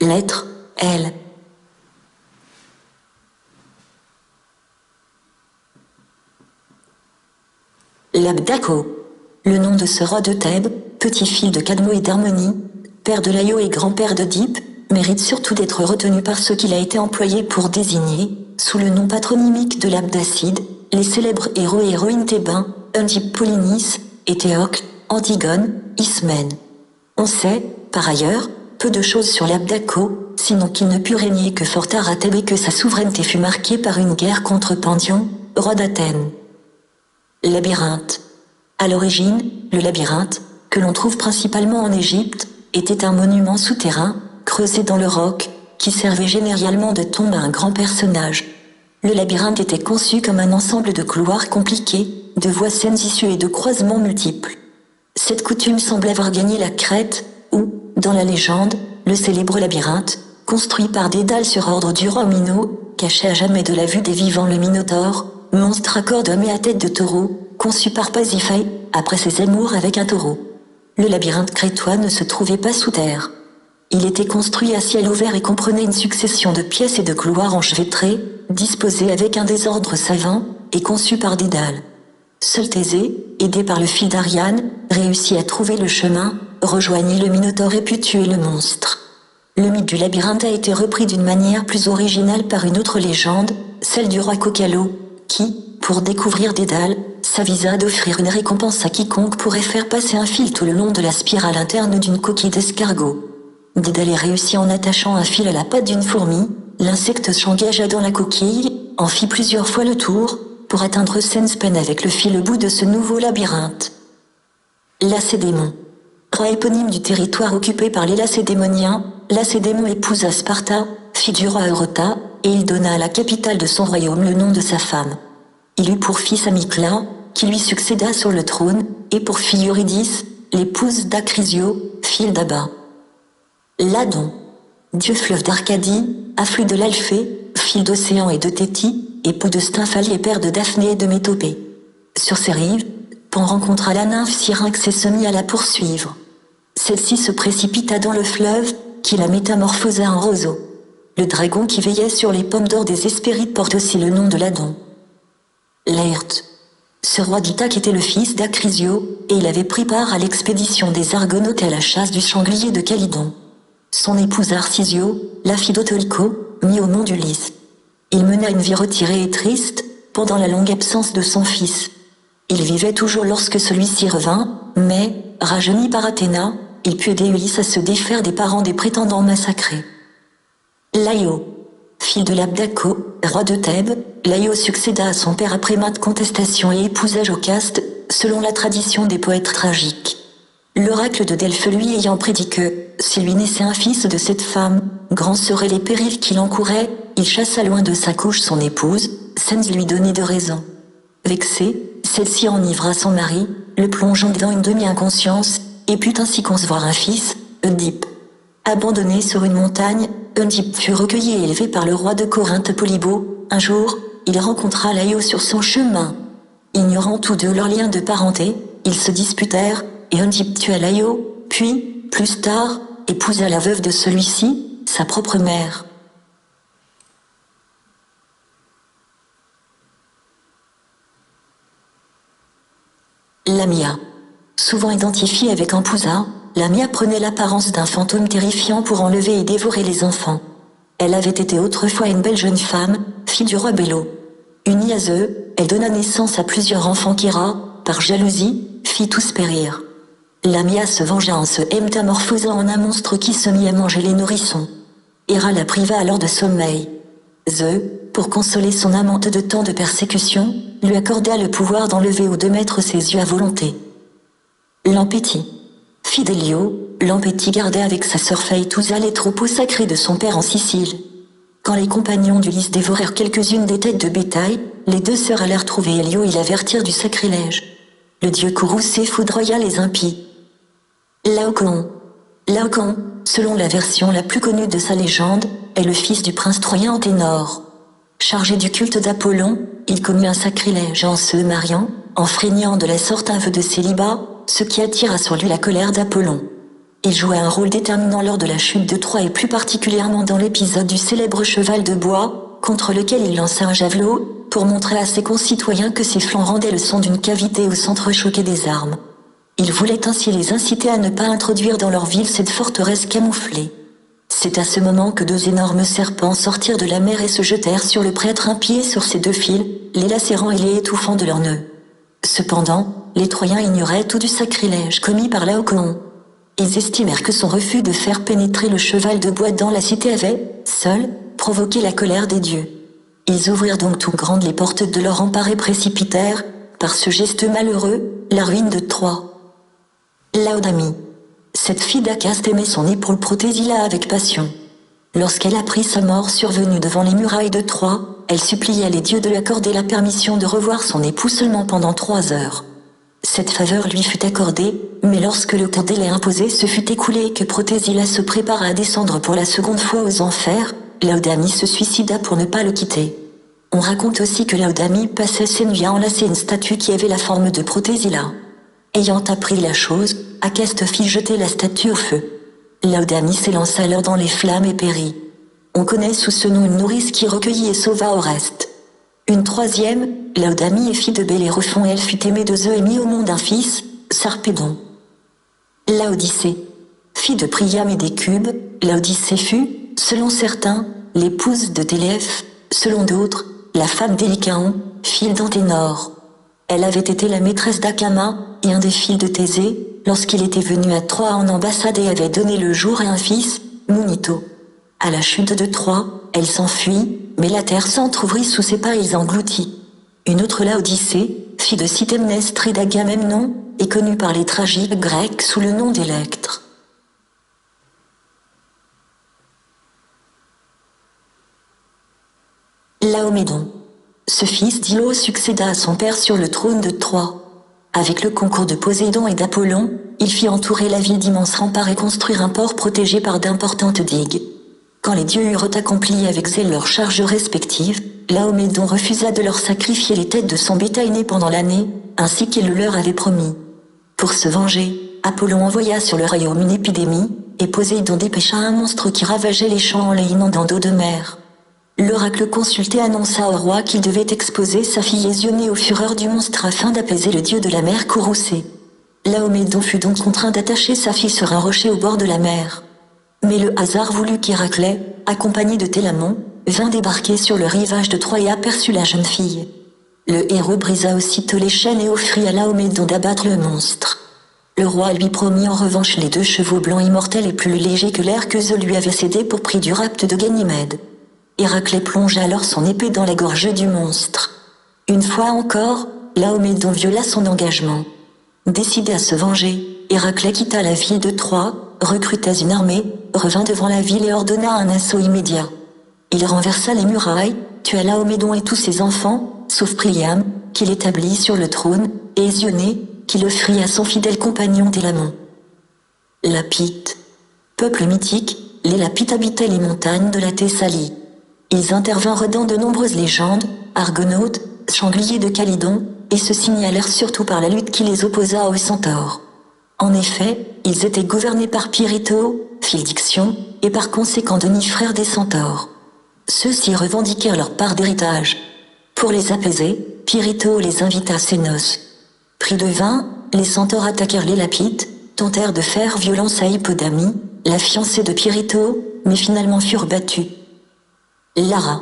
Lettre L. Labdako. Le nom de ce roi de Thèbes, petit-fils de Cadmo et d'Harmonie, père de Laïo et grand-père d'Oedipe, mérite surtout d'être retenu par ce qu'il a été employé pour désigner, sous le nom patronymique de l'Abdacide, les célèbres héros et héroïnes thébains, Oedipe Polynice, Éthéocle, Antigone, Ismène. On sait, par ailleurs, peu de choses sur l'Abdako, sinon qu'il ne put régner que fort tard à Thèbes et que sa souveraineté fut marquée par une guerre contre Pandion, roi d'Athènes. Labyrinthe. À l'origine, le labyrinthe, que l'on trouve principalement en Égypte, était un monument souterrain, creusé dans le roc, qui servait généralement de tombe à un grand personnage. Le labyrinthe était conçu comme un ensemble de couloirs compliqués, de voies saines issues et de croisements multiples. Cette coutume semble avoir gagné la Crète, où, dans la légende, le célèbre labyrinthe, construit par Dédale sur ordre du roi Mino, cachait à jamais de la vue des vivants le Minotaure, monstre à corps d'homme et à tête de taureau, conçu par Pasiphae, après ses amours avec un taureau. Le labyrinthe crétois ne se trouvait pas sous terre. Il était construit à ciel ouvert et comprenait une succession de pièces et de couloirs enchevêtrés, disposés avec un désordre savant, et conçus par Dédale. Seul Thésée, aidé par le fil d'Ariane, réussit à trouver le chemin, rejoignit le Minotaure et put tuer le monstre. Le mythe du labyrinthe a été repris d'une manière plus originale par une autre légende, celle du roi Cocalo, qui, pour découvrir Dédale, s'avisa d'offrir une récompense à quiconque pourrait faire passer un fil tout le long de la spirale interne d'une coquille d'escargot. Dédale y réussit en attachant un fil à la patte d'une fourmi, l'insecte s'engagea dans la coquille, en fit plusieurs fois le tour, pour atteindre Senspen avec le fil au bout de ce nouveau labyrinthe. Lacédémon. Roi éponyme du territoire occupé par les Lacédémoniens, Lacédémon épousa Sparta, fille du roi Eurota, et il donna à la capitale de son royaume le nom de sa femme. Il eut pour fils Amycla, qui lui succéda sur le trône, et pour fille Eurydice, l'épouse d'Acrysio, fille d'Abba. Ladon. Dieu fleuve d'Arcadie, affluent de l'Alphée, fille d'Océan et de Thétie, époux de Stymphale et père de Daphné et de Métopée. Sur ses rives, Pan rencontra la nymphe Syrinx et se mit à la poursuivre. Celle-ci se précipita dans le fleuve, qui la métamorphosa en roseau. Le dragon qui veillait sur les pommes d'or des Hespérides porte aussi le nom de Ladon. Laërte. Ce roi d'Ithaque était le fils d'Acrysio, et il avait pris part à l'expédition des Argonautes et à la chasse du sanglier de Calydon. Son épouse Arcisio, la fille d'Autolyco, mit au monde Ulysse. Il mena une vie retirée et triste, pendant la longue absence de son fils. Il vivait toujours lorsque celui-ci revint, mais, rajeuni par Athéna, il put aider Ulysse à se défaire des parents des prétendants massacrés. Laïo. Fille de l'Abdako, roi de Thèbes, Laïo succéda à son père après maintes contestations et épousa Jocaste, selon la tradition des poètes tragiques. L'oracle de Delphes lui ayant prédit que, s'il lui naissait un fils de cette femme, grands seraient les périls qu'il encourait, il chassa loin de sa couche son épouse, sans lui donner de raison. Vexée, celle-ci enivra son mari, le plongeant dans une demi-inconscience, et put ainsi concevoir un fils, Oedipe. Abandonné sur une montagne, Oedipe fut recueilli et élevé par le roi de Corinthe Polybo. Un jour, il rencontra Laïo sur son chemin. Ignorant tous deux leur lien de parenté, ils se disputèrent, et Oedipe tua Laïo, puis, plus tard, épousa la veuve de celui-ci, sa propre mère. Lamia. Souvent identifiée avec Ampousa, Lamia prenait l'apparence d'un fantôme terrifiant pour enlever et dévorer les enfants. Elle avait été autrefois une belle jeune femme, fille du roi Bélo. Unie à eux, elle donna naissance à plusieurs enfants qu'Héra, par jalousie, fit tous périr. Lamia se vengea en se métamorphosant en un monstre qui se mit à manger les nourrissons. Héra la priva alors de sommeil. Zeus, pour consoler son amante de tant de persécutions, lui accorda le pouvoir d'enlever ou de mettre ses yeux à volonté. Lampétie. Fille d'Hélio, Lampétie gardait avec sa sœur Phaétousa les troupeaux sacrés de son père en Sicile. Quand les compagnons d'Ulysse dévorèrent quelques-unes des têtes de bétail, les deux sœurs allèrent trouver Hélio et l'avertir du sacrilège. Le dieu courroucé foudroya les impies. Laocoon. Laocoon, selon la version la plus connue de sa légende, est le fils du prince troyen Anténor. Chargé du culte d'Apollon, il commut un sacrilège en se mariant, en freignant de la sorte un vœu de célibat, ce qui attira sur lui la colère d'Apollon. Il jouait un rôle déterminant lors de la chute de Troie et plus particulièrement dans l'épisode du célèbre cheval de bois, contre lequel il lança un javelot, pour montrer à ses concitoyens que ses flancs rendaient le son d'une cavité au s'entrechoquer des armes. Il voulait ainsi les inciter à ne pas introduire dans leur ville cette forteresse camouflée. C'est à ce moment que deux énormes serpents sortirent de la mer et se jetèrent sur le prêtre impie sur ses deux fils, les lacérant et les étouffant de leurs nœuds. Cependant, les Troyens ignoraient tout du sacrilège commis par Laocoon. Ils estimèrent que son refus de faire pénétrer le cheval de bois dans la cité avait, seul, provoqué la colère des dieux. Ils ouvrirent donc tout grandes les portes de leur rempart et précipitèrent, par ce geste malheureux, la ruine de Troie. Laodamie. Cette fille d'Acaste aimait son épaule Protésila avec passion. Lorsqu'elle apprit sa mort survenue devant les murailles de Troie, elle supplia les dieux de lui accorder la permission de revoir son époux seulement pendant 3 heures. Cette faveur lui fut accordée, mais lorsque le court délai imposé se fut écoulé et que Protésila se prépara à descendre pour la seconde fois aux enfers, Laodamie se suicida pour ne pas le quitter. On raconte aussi que Laodamie passait ses nuits à enlacer une statue qui avait la forme de Protésila. Ayant appris la chose, Acaste fit jeter la statue au feu. Laodamie s'élança alors dans les flammes et périt. On connaît sous ce nom une nourrice qui recueillit et sauva Oreste. Une troisième, Laodamie est fille de Bellérophon et elle fut aimée de Zeus et mit au monde un fils, Sarpédon. Laodicée. Fille de Priam et d'Écube, Laodicée fut, selon certains, l'épouse de Téléphe, selon d'autres, la femme d'Hélicaon, fille d'Anténor. Elle avait été la maîtresse d'Acama, et un des fils de Thésée, lorsqu'il était venu à Troie en ambassade et avait donné le jour à un fils, Munito. À la chute de Troie, elle s'enfuit, mais la terre s'entr'ouvrit sous ses pas et les engloutit. Une autre Laodicée, fille de Clytemnestre et d'Agamemnon, est connue par les tragiques grecs sous le nom d'Électre. Laomédon. Ce fils d'Ilo succéda à son père sur le trône de Troie. Avec le concours de Poséidon et d'Apollon, il fit entourer la ville d'immenses remparts et construire un port protégé par d'importantes digues. Quand les dieux eurent accompli avec zèle leurs charges respectives, Laomédon refusa de leur sacrifier les têtes de son bétail né pendant l'année, ainsi qu'il le leur avait promis. Pour se venger, Apollon envoya sur le royaume une épidémie, et Poséidon dépêcha un monstre qui ravageait les champs en les inondant d'eau de mer. L'oracle consulté annonça au roi qu'il devait exposer sa fille Ésionée aux fureurs du monstre afin d'apaiser le dieu de la mer Courroucée. Laomédon fut donc contraint d'attacher sa fille sur un rocher au bord de la mer. Mais le hasard voulut qu'Héraclès, accompagné de Télamon, vint débarquer sur le rivage de Troie et aperçut la jeune fille. Le héros brisa aussitôt les chaînes et offrit à Laomédon d'abattre le monstre. Le roi lui promit en revanche les 2 chevaux blancs immortels et plus légers que l'air que Zeus lui avait cédé pour prix du rapt de Ganymède. Héraclès plongea alors son épée dans la gorge du monstre. Une fois encore, Laomédon viola son engagement. Décidé à se venger, Héraclès quitta la ville de Troie, recruta une armée, revint devant la ville et ordonna un assaut immédiat. Il renversa les murailles, tua Laomédon et tous ses enfants, sauf Priam, qu'il établit sur le trône, et Ésionée, qu'il offrit à son fidèle compagnon Télamon. Lapithes. Peuple mythique, les Lapithes habitaient les montagnes de la Thessalie. Ils intervinrent dans de nombreuses légendes, argonautes, sangliers de Calydon, et se signalèrent surtout par la lutte qui les opposa aux centaures. En effet, ils étaient gouvernés par Pirithous, fils d'Ixion, et par conséquent Denis frère des centaures. Ceux-ci revendiquèrent leur part d'héritage. Pour les apaiser, Pirithous les invita à ses noces. Pris de vin, les centaures attaquèrent les Lapithes, tentèrent de faire violence à Hippodamie, la fiancée de Pirithous, mais finalement furent battus. Lara.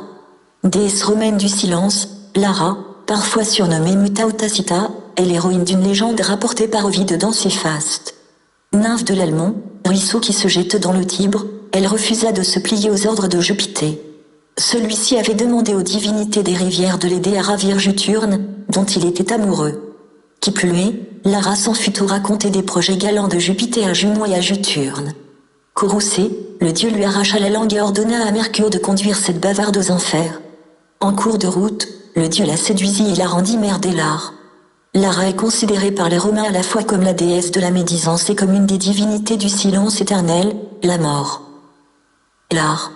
Déesse romaine du silence, Lara, parfois surnommée Muta ou Tacita, est l'héroïne d'une légende rapportée par Ovide dans ses Fastes. Nymphe de l'Almon, ruisseau qui se jette dans le Tibre, elle refusa de se plier aux ordres de Jupiter. Celui-ci avait demandé aux divinités des rivières de l'aider à ravir Juturne, dont il était amoureux. Qui plus est, Lara s'en fut tout raconter des projets galants de Jupiter à Junon et à Juturne. Courroucé, le dieu lui arracha la langue et ordonna à Mercure de conduire cette bavarde aux enfers. En cours de route, le dieu la séduisit et la rendit mère des Lares. Lara est considérée par les Romains à la fois comme la déesse de la médisance et comme une des divinités du silence éternel, la mort. Lare.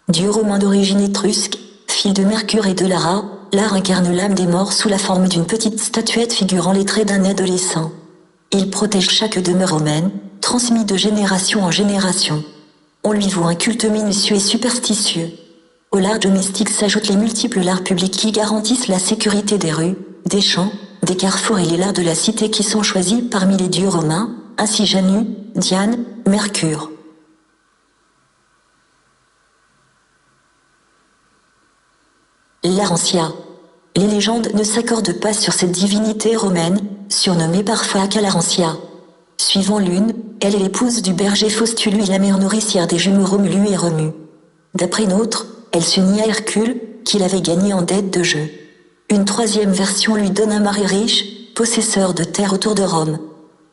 Dieu romain d'origine étrusque, fille de Mercure et de Lara, Lare incarne l'âme des morts sous la forme d'une petite statuette figurant les traits d'un adolescent. Il protège chaque demeure romaine, transmis de génération en génération. On lui voue un culte minutieux et superstitieux. Aux lards domestiques s'ajoutent les multiples lards publics qui garantissent la sécurité des rues, des champs, des carrefours et les lards de la cité qui sont choisis parmi les dieux romains, ainsi Janus, Diane, Mercure. Larentia. Les légendes ne s'accordent pas sur cette divinité romaine, surnommée parfois Calarentia. Suivant l'une, elle est l'épouse du berger Faustulus et la mère nourricière des jumeaux Romulus et Remus. D'après une autre, elle s'unit à Hercule, qui l'avait gagné en dette de jeu. Une troisième version lui donne un mari riche, possesseur de terres autour de Rome.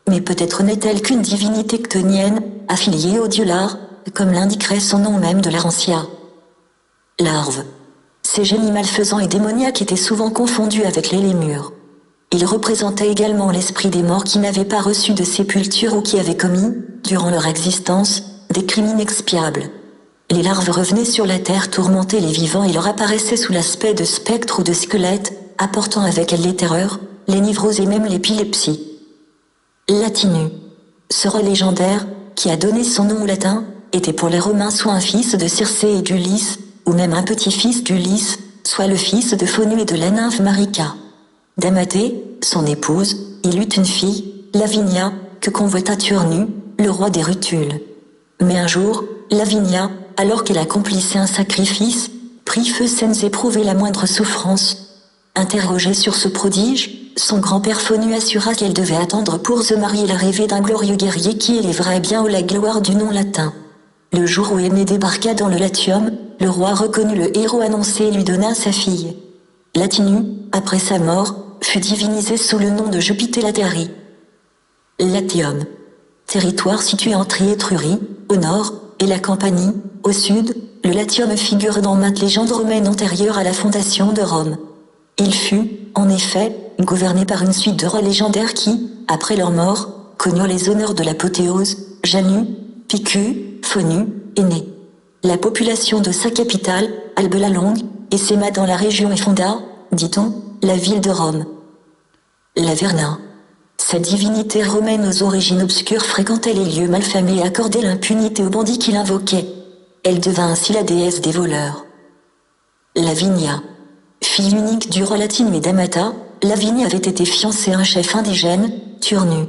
Mais peut-être n'est-elle qu'une divinité chthonienne, affiliée au dieu Lare, comme l'indiquerait son nom même de Larentia. Larve. Ces génies malfaisants et démoniaques étaient souvent confondus avec les lémures. Ils représentaient également l'esprit des morts qui n'avaient pas reçu de sépulture ou qui avaient commis, durant leur existence, des crimes inexpiables. Les larves revenaient sur la terre tourmenter les vivants et leur apparaissaient sous l'aspect de spectres ou de squelettes, apportant avec elles les terreurs, les névroses et même l'épilepsie. Latinus. Ce roi légendaire, qui a donné son nom au latin, était pour les Romains soit un fils de Circé et d'Ulysse, ou même un petit-fils d'Ulysse, soit le fils de Faunus et de la nymphe Marica. D'Amathée, son épouse, il eut une fille, Lavinia, que convoita Turnus, le roi des Rutules. Mais un jour, Lavinia, alors qu'elle accomplissait un sacrifice, prit feu sans éprouver la moindre souffrance. Interrogé sur ce prodige, son grand-père Faunus assura qu'elle devait attendre pour se marier la rêvée d'un glorieux guerrier qui élèverait bien haut la gloire du nom latin. Le jour où Aînée débarqua dans le Latium, le roi reconnut le héros annoncé et lui donna sa fille. Latinus, après sa mort, fut divinisé sous le nom de Jupiter-Latérie. Latium. Territoire situé entre Étrurie, au nord, et la Campanie, au sud, le Latium figure dans maintes légendes romaines antérieures à la fondation de Rome. Il fut, en effet, gouverné par une suite de rois légendaires qui, après leur mort, connurent les honneurs de l'apothéose, Janus, Picus, Faunus, Aînée. La population de sa capitale, Albe la Longue, essaima dans la région et fonda, dit-on, la ville de Rome. Laverna. Sa divinité romaine aux origines obscures fréquentait les lieux malfamés et accordait l'impunité aux bandits qui l'invoquaient. Elle devint ainsi la déesse des voleurs. Lavinia. Fille unique du roi Latinus et d'Amata, Lavinia avait été fiancée à un chef indigène, Turnus.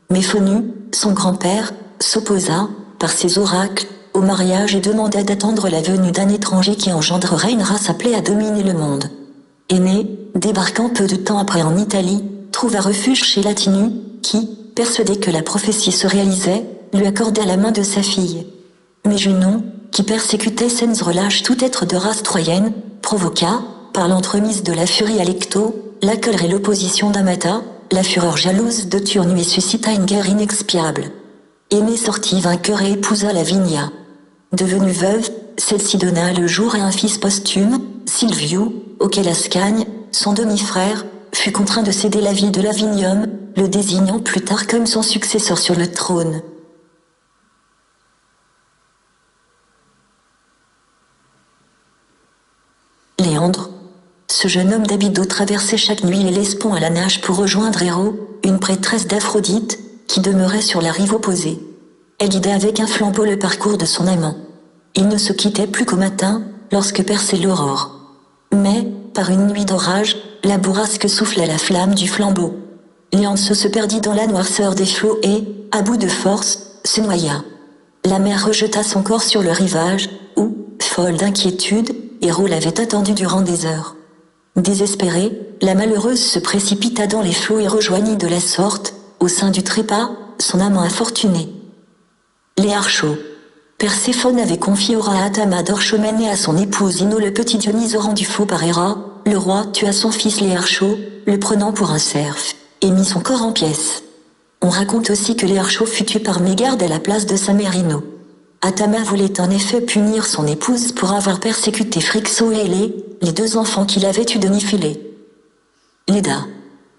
Mais Faunus, son grand-père, s'opposa, par ses oracles, au mariage et demanda d'attendre la venue d'un étranger qui engendrerait une race appelée à dominer le monde. Aînée, débarquant peu de temps après en Italie, trouva refuge chez Latinus, qui, persuadé que la prophétie se réalisait, lui accorda la main de sa fille. Mais Junon, qui persécutait sans relâche tout être de race troyenne, provoqua, par l'entremise de la furie Alecto, la colère et l'opposition d'Amata, la fureur jalouse de Turnus et suscita une guerre inexpiable. Aînée sortit vainqueur et épousa Lavinia. Devenue veuve, celle-ci donna le jour à un fils posthume, Silvius, auquel Ascagne, son demi-frère, fut contraint de céder la ville de Lavinium, le désignant plus tard comme son successeur sur le trône. Léandre. Ce jeune homme d'Abydos traversait chaque nuit les Hellespont à la nage pour rejoindre Héro, une prêtresse d'Aphrodite, qui demeurait sur la rive opposée. Elle guidait avec un flambeau le parcours de son amant. Ils ne se quittaient plus qu'au matin, lorsque perçait l'aurore. Mais, par une nuit d'orage, la bourrasque souffla la flamme du flambeau. Léandre se perdit dans la noirceur des flots et, à bout de force, se noya. La mer rejeta son corps sur le rivage, où, folle d'inquiétude, Héro l'avait attendu durant des heures. Désespérée, la malheureuse se précipita dans les flots et rejoignit de la sorte, au sein du trépas, son amant infortuné. Léarcho. Perséphone avait confié au roi Atama d'Orchomène et à son épouse Ino le petit Dionyse rendu faux par Héra. Le roi tua son fils Léarcho, le prenant pour un cerf, et mit son corps en pièces. On raconte aussi que Léarcho fut tué par mégarde à la place de sa mère Ino. Atama voulait en effet punir son épouse pour avoir persécuté Phrixo et Hélé, les deux enfants qu'il avait eus de Nifilé. Léda.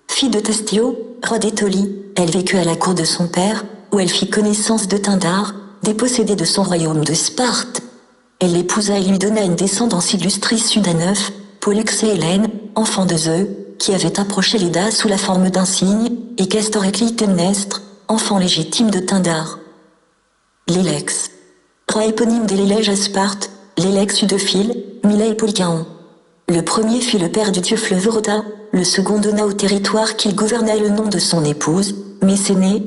Fille de Thestio, roi d'Étolie, elle vécut à la cour de son père, où elle fit connaissance de Tindar, dépossédé de son royaume de Sparte. Elle l'épousa et lui donna une descendance illustre issue d'Aneuf, Pollux et Hélène, enfants de Zeus, qui avait approché Léda sous la forme d'un cygne, et Castor et Clytemnestre, enfant légitime de Tindar. Lélex. Roi éponyme des Lélèges à Sparte, Lélex eut deux fils, Mila et Polychaon. Le premier fut le père du dieu fleuve Eurota, le second donna au territoire qu'il gouvernait le nom de son épouse, Messénie,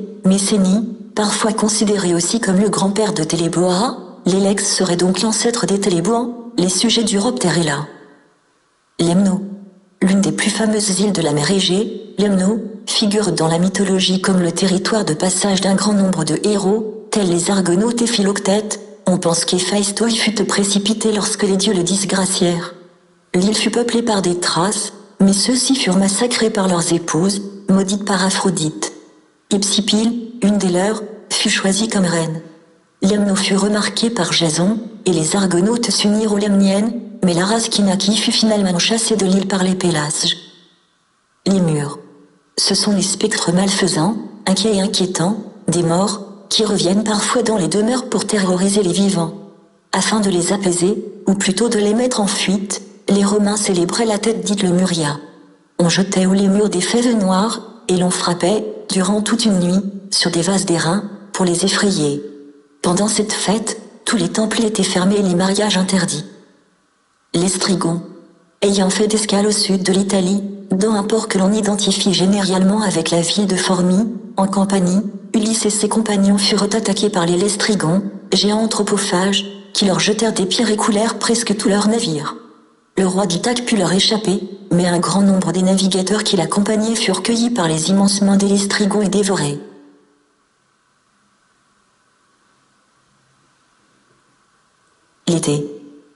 parfois considéré aussi comme le grand-père de Téléboa. Lélex serait donc l'ancêtre des Télébouans, les sujets d'Europe-Terre et là. Lemno. L'une des plus fameuses îles de la mer Égée, Lemno, figure dans la mythologie comme le territoire de passage d'un grand nombre de héros, tels les Argonautes et Philoctètes. On pense qu'Héphaïstos y fut précipité lorsque les dieux le disgracièrent. L'île fut peuplée par des Thraces, mais ceux-ci furent massacrés par leurs épouses, maudites par Aphrodite. Hypsipyle, une des leurs, fut choisie comme reine. Lemno fut remarquée par Jason, et les Argonautes s'unirent aux Lemniennes, mais la race Kinaki fut finalement chassée de l'île par les Pélasges. Lémures. Ce sont les spectres malfaisants, inquiets et inquiétants, des morts, qui reviennent parfois dans les demeures pour terroriser les vivants. Afin de les apaiser, ou plutôt de les mettre en fuite, les Romains célébraient la tête dite le Muria. On jetait aux lémures des fèves noires, et l'on frappait, durant toute une nuit, sur des vases d'airain, pour les effrayer. Pendant cette fête, tous les temples étaient fermés et les mariages interdits. L'estrigon. Ayant fait escale au sud de l'Italie, dans un port que l'on identifie généralement avec la ville de Formie, en Campanie, Ulysse et ses compagnons furent attaqués par les Lestrigons, géants anthropophages, qui leur jetèrent des pierres et coulèrent presque tous leurs navires. Le roi d'Ithaque put leur échapper, mais un grand nombre des navigateurs qui l'accompagnaient furent cueillis par les immenses mains des Lestrigons et dévorés. L'été.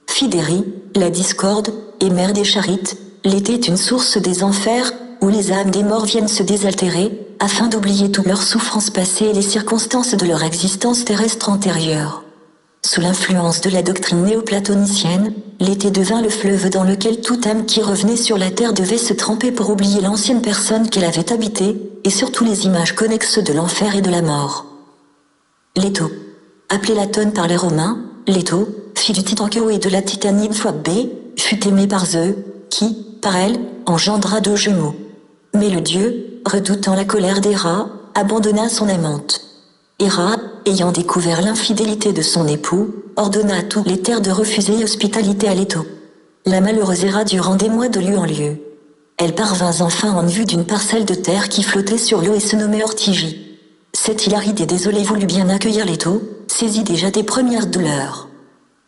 Fidérie, la discorde, et mère des Charites, l'été est une source des enfers, où les âmes des morts viennent se désaltérer, afin d'oublier toutes leurs souffrances passées et les circonstances de leur existence terrestre antérieure. Sous l'influence de la doctrine néoplatonicienne, l'été devint le fleuve dans lequel toute âme qui revenait sur la terre devait se tremper pour oublier l'ancienne personne qu'elle avait habitée, et surtout les images connexes de l'enfer et de la mort. Léto. Appelé Latone par les Romains, Léto, fille du titan Cheo et de la titanide Phoebe, fut aimée par Zeus, qui, par elle, engendra deux jumeaux. Mais le dieu, redoutant la colère d'Héra, abandonna son amante. Héra, ayant découvert l'infidélité de son époux, ordonna à toutes les terres de refuser hospitalité à Léto. La malheureuse Héra durant des mois de lieu en lieu. Elle parvint enfin en vue d'une parcelle de terre qui flottait sur l'eau et se nommait Ortygie. Cette île aride et désolée voulut bien accueillir Léto, saisie déjà des premières douleurs.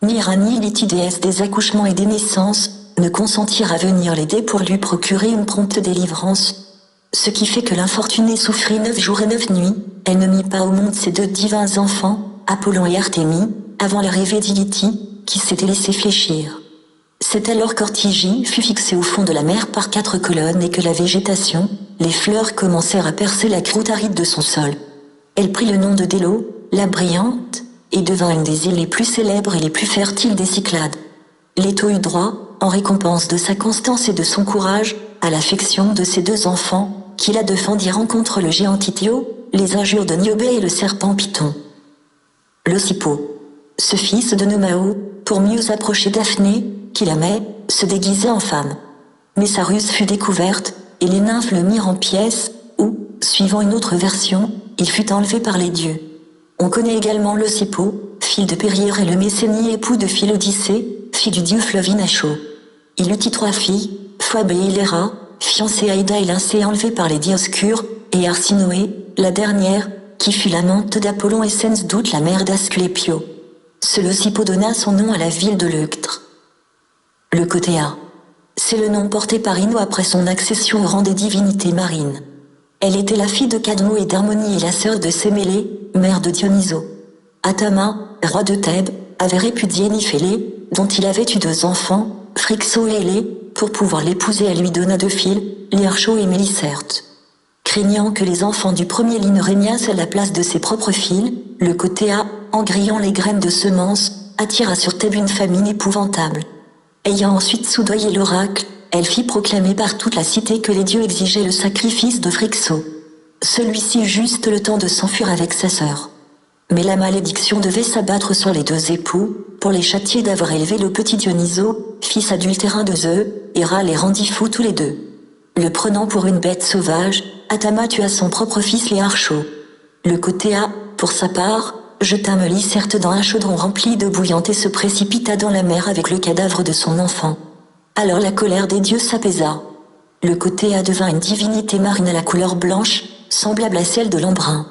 Ni Héra ni Léti, déesse des accouchements et des naissances, ne consentirent à venir l'aider pour lui procurer une prompte délivrance. Ce qui fait que l'infortunée souffrit 9 jours et 9 nuits, elle ne mit pas au monde ses deux divins enfants, Apollon et Artémie, avant l'arrivée d'Iliti, qui s'était laissé fléchir. C'est alors qu'Ortygie fut fixée au fond de la mer par 4 colonnes et que la végétation, les fleurs commencèrent à percer la croûte aride de son sol. Elle prit le nom de Délo, la brillante, et devint une des îles les plus célèbres et les plus fertiles des Cyclades. Léto eut droit, en récompense de sa constance et de son courage, à l'affection de ses 2 enfants, qui la défendirent contre le géant Tithio, les injures de Niobé et le serpent Python. Leucippe. Ce fils de Nomao, pour mieux approcher Daphné, qui l'aimait, se déguisa en femme. Mais sa ruse fut découverte, et les nymphes le mirent en pièces, où, suivant une autre version, il fut enlevé par les dieux. On connaît également Leucippe, fille de Périère et le Messénie époux de Philodicée, fille du dieu fleuve Inacho. Il eut 3 filles, Phoebe et Hiléra, fiancée à Ida et Lyncée enlevée par les Dioscures, et Arsinoé, la dernière, qui fut l'amante d'Apollon et Cens doute la mère d'Asclépio. Ce Leucippe donna son nom à la ville de Leuctre. Leucothea. C'est le nom porté par Ino après son accession au rang des divinités marines. Elle était la fille de Cadmo et d'Harmonie et la sœur de Sémélé, mère de Dionyso. Atama, roi de Thèbes, avait répudié Nifélé, dont il avait eu 2 enfants, Phrixo et Hélé, pour pouvoir l'épouser. Elle lui donna 2 fils, Liarcho et Mélicerte. Craignant que les enfants du premier lit ne régnassent à la place de ses propres fils, Leucothea, en grillant les graines de semences, attira sur Thèbes une famine épouvantable. Ayant ensuite soudoyé l'oracle, elle fit proclamer par toute la cité que les dieux exigeaient le sacrifice de Phrixo. Celui-ci eut juste le temps de s'enfuir avec sa sœur. Mais la malédiction devait s'abattre sur les 2 époux, pour les châtier d'avoir élevé le petit Dionyso, fils adultérin de Zeus. Héra les rendit fous tous les 2. Le prenant pour une bête sauvage, Atama tua son propre fils Léarcho. Le côté A, pour sa part, jeta Amélie certes dans un chaudron rempli d'eau bouillante et se précipita dans la mer avec le cadavre de son enfant. Alors la colère des dieux s'apaisa. Le côté A devint une divinité marine à la couleur blanche, semblable à celle de l'embrun.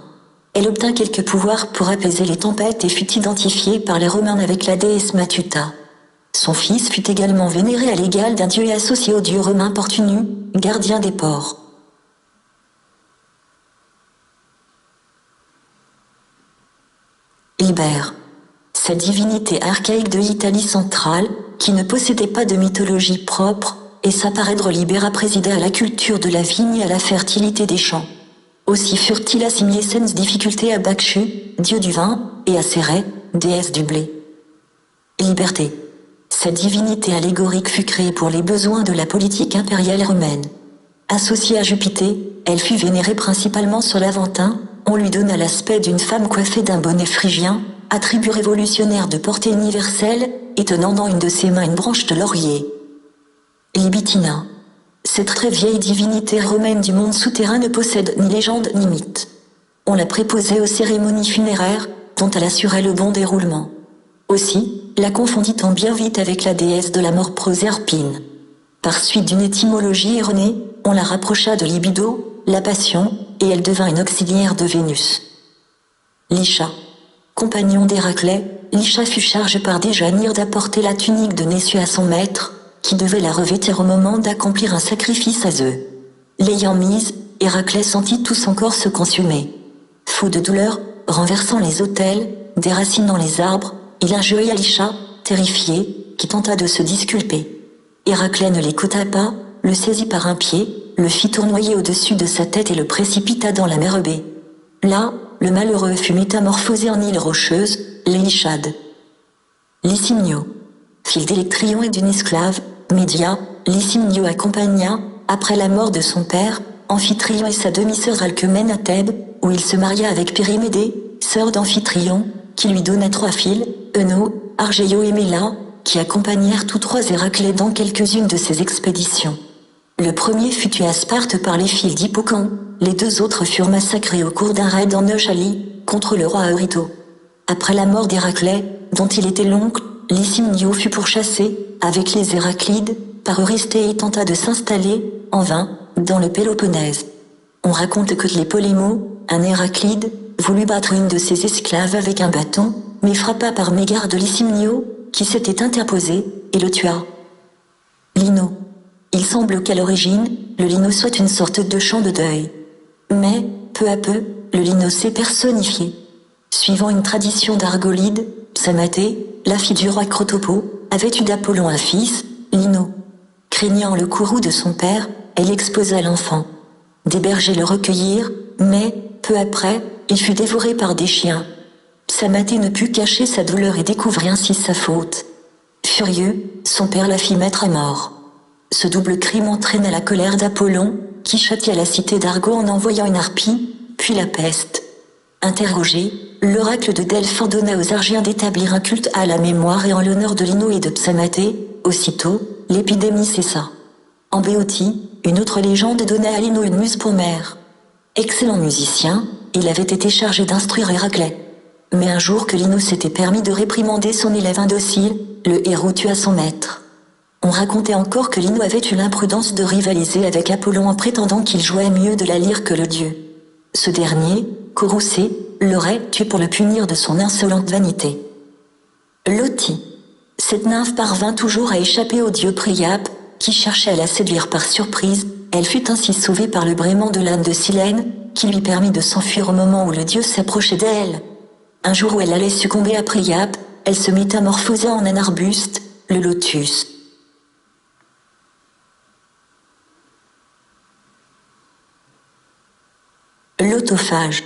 Elle obtint quelques pouvoirs pour apaiser les tempêtes et fut identifiée par les Romains avec la déesse Matuta. Son fils fut également vénéré à l'égal d'un dieu et associé au dieu romain Portunu, gardien des ports. Liber. Cette divinité archaïque de l'Italie centrale, qui ne possédait pas de mythologie propre, et sa parèdre Libera présidait à la culture de la vigne et à la fertilité des champs. Aussi furent-ils assimilés sans difficulté à Bakchu, dieu du vin, et à Cérès, déesse du blé. Liberté. Cette divinité allégorique fut créée pour les besoins de la politique impériale romaine. Associée à Jupiter, elle fut vénérée principalement sur l'Aventin, on lui donna l'aspect d'une femme coiffée d'un bonnet phrygien, attribut révolutionnaire de portée universelle, et tenant dans une de ses mains une branche de laurier. Libitina. Cette très vieille divinité romaine du monde souterrain ne possède ni légende ni mythe. On la préposait aux cérémonies funéraires, dont elle assurait le bon déroulement. Aussi, la confondit-on bien vite avec la déesse de la mort Proserpine. Par suite d'une étymologie erronée, on la rapprocha de libido, la passion, et elle devint une auxiliaire de Vénus. Licha. Compagnon d'Héraclès, Licha fut chargée par Déjanire d'apporter la tunique de Nessus à son maître, qui devait la revêtir au moment d'accomplir un sacrifice à Zeus. L'ayant mise, Héraclès sentit tout son corps se consumer. Fou de douleur, renversant les autels, déracinant les arbres, il injuria Licha, terrifié, qui tenta de se disculper. Héraclès ne l'écouta pas, le saisit par un pied, le fit tournoyer au-dessus de sa tête et le précipita dans la mer Eubée. Là, le malheureux fut métamorphosé en île rocheuse, l'Élichade. Lycimnio. Fils d'Électrion et d'une esclave, Média, Lycimnio accompagna, après la mort de son père, Amphitryon et sa demi-sœur Alcmène à Thèbes, où il se maria avec Pyrémédée, sœur d'Amphitryon, qui lui donna 3 fils, Euno, Argéio et Méla, qui accompagnèrent tous 3 Héraclès dans quelques-unes de ses expéditions. Le premier fut tué à Sparte par les fils d'Hippocampe, les 2 autres furent massacrés au cours d'un raid en Euchalie, contre le roi Euryto. Après la mort d'Héraclès, dont il était l'oncle, Lycimnio fut pourchassé, avec les Héraclides, par Eurysthée et tenta de s'installer, en vain, dans le Péloponnèse. On raconte que les Polémos, un Héraclide, voulut battre une de ses esclaves avec un bâton, mais frappa par mégarde Lycimnio, qui s'était interposé, et le tua. Lino. Il semble qu'à l'origine, le lino soit une sorte de chant de deuil. Mais, peu à peu, le lino s'est personnifié. Suivant une tradition d'Argolide, Psamatée, la fille du roi Crotopo, avait eu d'Apollon un fils, Lino. Craignant le courroux de son père, elle exposa l'enfant. Des bergers le recueillirent, mais, peu après, il fut dévoré par des chiens. Psamatée ne put cacher sa douleur et découvrit ainsi sa faute. Furieux, son père la fit mettre à mort. Ce double crime entraîna la colère d'Apollon, qui châtia la cité d'Argo en envoyant une harpie, puis la peste. Interrogé, l'oracle de Delphes ordonna aux Argiens d'établir un culte à la mémoire et en l'honneur de Lino et de Psamatée. Aussitôt, l'épidémie cessa. En Béotie, une autre légende donna à Lino une muse pour mère. Excellent musicien, il avait été chargé d'instruire Héraclès. Mais un jour que Lino s'était permis de réprimander son élève indocile, le héros tua son maître. On racontait encore que Lino avait eu l'imprudence de rivaliser avec Apollon en prétendant qu'il jouait mieux de la lyre que le dieu. Ce dernier, courroucé, l'aurait tué pour le punir de son insolente vanité. Loti. Cette nymphe parvint toujours à échapper au dieu Priape, qui cherchait à la séduire par surprise. Elle fut ainsi sauvée par le braiement de l'âne de Silène, qui lui permit de s'enfuir au moment où le dieu s'approchait d'elle. Un jour où elle allait succomber à Priape, elle se métamorphosa en un arbuste, le lotus. L'autophage.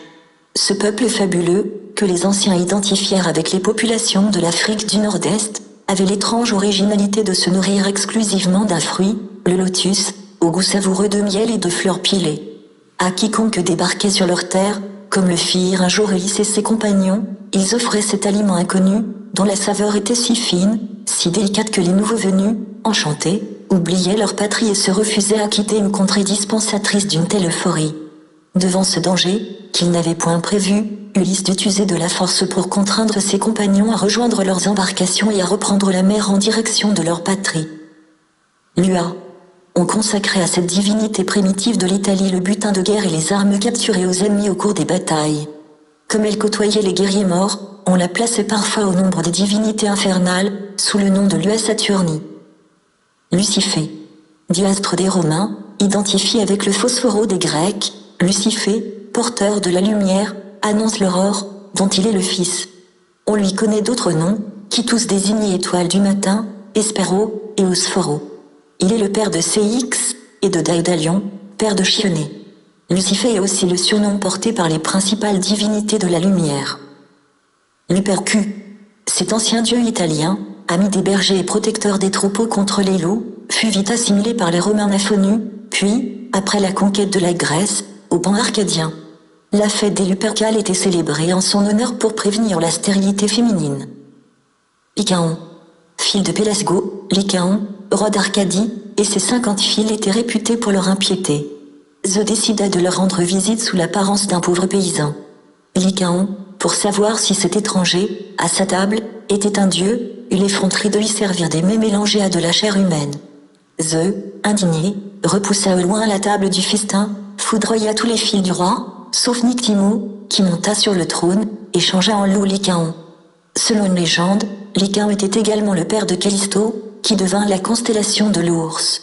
Ce peuple fabuleux, que les anciens identifièrent avec les populations de l'Afrique du Nord-Est, avait l'étrange originalité de se nourrir exclusivement d'un fruit, le lotus, au goût savoureux de miel et de fleurs pilées. À quiconque débarquait sur leur terre, comme le firent un jour Ulysse et ses compagnons, ils offraient cet aliment inconnu, dont la saveur était si fine, si délicate que les nouveaux venus, enchantés, oubliaient leur patrie et se refusaient à quitter une contrée dispensatrice d'une telle euphorie. Devant ce danger, qu'il n'avait point prévu, Ulysse dut user de la force pour contraindre ses compagnons à rejoindre leurs embarcations et à reprendre la mer en direction de leur patrie. Lua. On consacrait à cette divinité primitive de l'Italie le butin de guerre et les armes capturées aux ennemis au cours des batailles. Comme elle côtoyait les guerriers morts, on la plaçait parfois au nombre des divinités infernales, sous le nom de Lua Saturni. Lucifée. Diastre des Romains, identifié avec le phosphoro des Grecs, Lucifée, porteur de la lumière, annonce l'aurore, dont il est le fils. On lui connaît d'autres noms, qui tous désignent étoile du matin, Espéro, et Osphoro. Il est le père de Ceyx, et de Daedalion, père de Chioné. Lucifée est aussi le surnom porté par les principales divinités de la lumière. Lupercu. Cet ancien dieu italien, ami des bergers et protecteur des troupeaux contre les loups, fut vite assimilé par les Romains naphonus, puis, après la conquête de la Grèce, au pan arcadien. La fête des Lupercales était célébrée en son honneur pour prévenir la stérilité féminine. Lycaon. Fils de Pélasgo, Lycaon, roi d'Arcadie, et ses 50 filles étaient réputées pour leur impiété. Zeus décida de leur rendre visite sous l'apparence d'un pauvre paysan. Lycaon, pour savoir si cet étranger, à sa table, était un dieu, eut l'effronterie de lui servir des mets mélangés à de la chair humaine. Zeus, indigné, repoussa au loin la table du festin, foudroya tous les fils du roi, sauf Nictimou, qui monta sur le trône, et changea en loup Lycaon. Selon une légende, Lycaon était également le père de Callisto, qui devint la constellation de l'ours.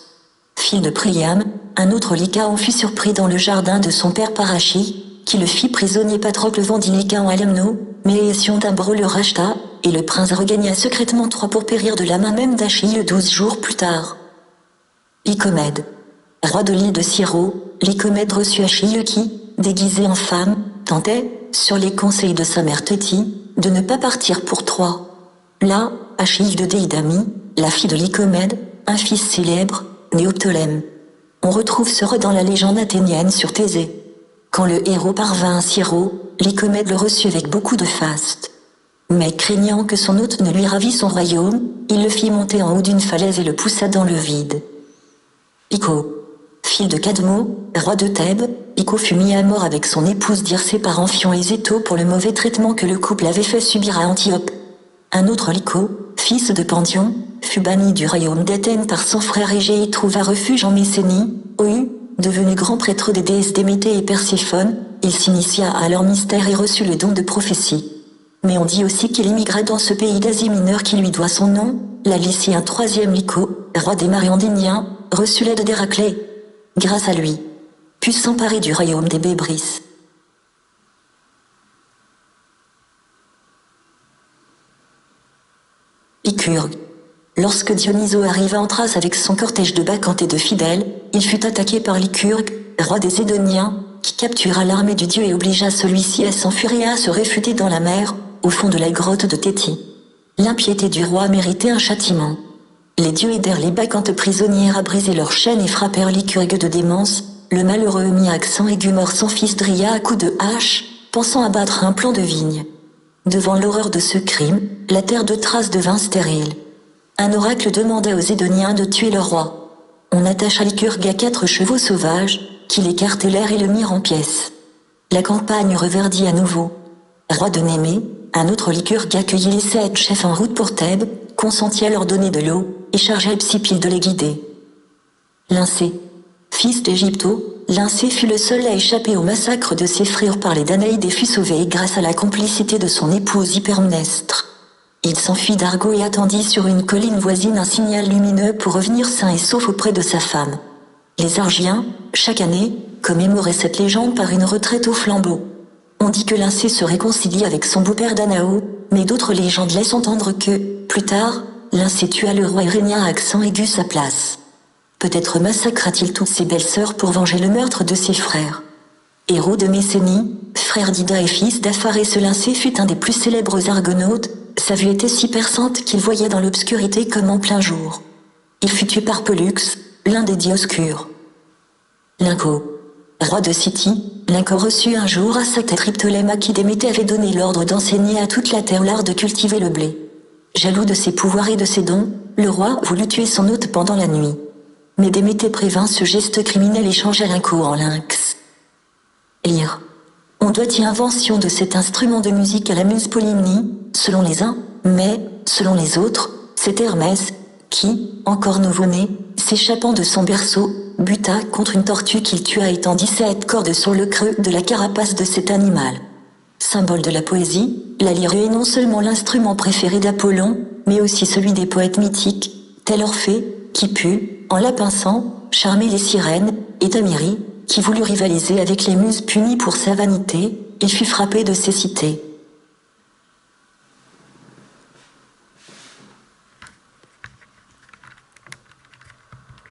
Fils de Priam, un autre Lycaon fut surpris dans le jardin de son père Parachi, qui le fit prisonnier. Patrocle vendit Lycaon à Lemno, mais Hésiondambre le racheta, et le prince regagna secrètement Troie pour périr de la main même d'Achille 12 jours plus tard. Lycomède. Roi de l'île de Syro, Lycomède reçut Achille qui, déguisé en femme, tentait, sur les conseils de sa mère Thétie, de ne pas partir pour Troie. Là, Achille de Déidamie, la fille de Lycomède, un fils célèbre, Néoptolème. On retrouve ce roi dans la légende athénienne sur Thésée. Quand le héros parvint à Syro, Lycomède le reçut avec beaucoup de faste. Mais craignant que son hôte ne lui ravît son royaume, il le fit monter en haut d'une falaise et le poussa dans le vide. Pico. Fils de Cadmo, roi de Thèbes, Pico fut mis à mort avec son épouse Dircée par Amphion et Zéto pour le mauvais traitement que le couple avait fait subir à Antiope. Un autre Lyco, fils de Pandion, fut banni du royaume d'Athènes par son frère Égée et trouva refuge en Messénie. Devenu grand prêtre des déesses Déméter et Perséphone, il s'initia à leur mystère et reçut le don de prophétie. Mais on dit aussi qu'il émigra dans ce pays d'Asie mineure qui lui doit son nom. La Lycie, un troisième Lyco, roi des Mariandyniens, reçut l'aide d'Héraclès. Grâce à lui, put s'emparer du royaume des Bébris. Lycurgue. Lorsque Dionyso arriva en Thrace avec son cortège de bacchantes et de fidèles, il fut attaqué par Lycurgue, roi des Édoniens, qui captura l'armée du dieu et obligea celui-ci à s'enfuir et à se réfugier dans la mer, au fond de la grotte de Thétie. L'impiété du roi méritait un châtiment. Les dieux aidèrent les bacchantes prisonnières à briser leurs chaînes et frappèrent Lycurgue de démence. Le malheureux mit accent aigu mort son fils Dria à coups de hache, pensant abattre un plant de vigne. Devant l'horreur de ce crime, la terre de Thrace devint stérile. Un oracle demanda aux Édoniens de tuer le roi. On attacha Lycurgue à 4 chevaux sauvages, qui l'écartèlèrent et le mirent en pièces. La campagne reverdit à nouveau. Roi de Némée, un autre Lycurgue accueillit les 7 chefs en route pour Thèbes, consentit à leur donner de l'eau, et chargea Hypsipyle de les guider. Lyncée. Fils d'Égypto, Lyncée fut le seul à échapper au massacre de ses frères par les Danaïdes et fut sauvé grâce à la complicité de son épouse Hypermnestre. Il s'enfuit d'Argo et attendit sur une colline voisine un signal lumineux pour revenir sain et sauf auprès de sa femme. Les Argiens, chaque année, commémoraient cette légende par une retraite au flambeau. On dit que Lyncée se réconcilie avec son beau-père Danao, mais d'autres légendes laissent entendre que, plus tard, Lyncée tua le roi et régna à accent aigu sa place. Peut-être massacra-t-il toutes ses belles-sœurs pour venger le meurtre de ses frères. Héros de Messénie, frère d'Ida et fils d'Apharès, Lyncée fut un des plus célèbres argonautes. Sa vue était si perçante qu'il voyait dans l'obscurité comme en plein jour. Il fut tué par Pollux, l'un des dioscures. Lynco. Roi de Scythie, Lynco reçut un jour à sa tête Triptolème à qui Déméter avait donné l'ordre d'enseigner à toute la terre l'art de cultiver le blé. Jaloux de ses pouvoirs et de ses dons, le roi voulut tuer son hôte pendant la nuit. Mais Déméter prévint ce geste criminel et changea Lynco en lynx. Lyre. On doit y invention de cet instrument de musique à la muse Polymnie, selon les uns, mais, selon les autres, c'est Hermès, qui, encore nouveau-né, s'échappant de son berceau, buta contre une tortue qu'il tua et tendit 7 cordes sur le creux de la carapace de cet animal. Symbole de la poésie, la lyre est non seulement l'instrument préféré d'Apollon, mais aussi celui des poètes mythiques, tel Orphée, qui put, en la pinçant, charmer les sirènes, et Damiri, qui voulut rivaliser avec les muses punies pour sa vanité, il fut frappé de cécité.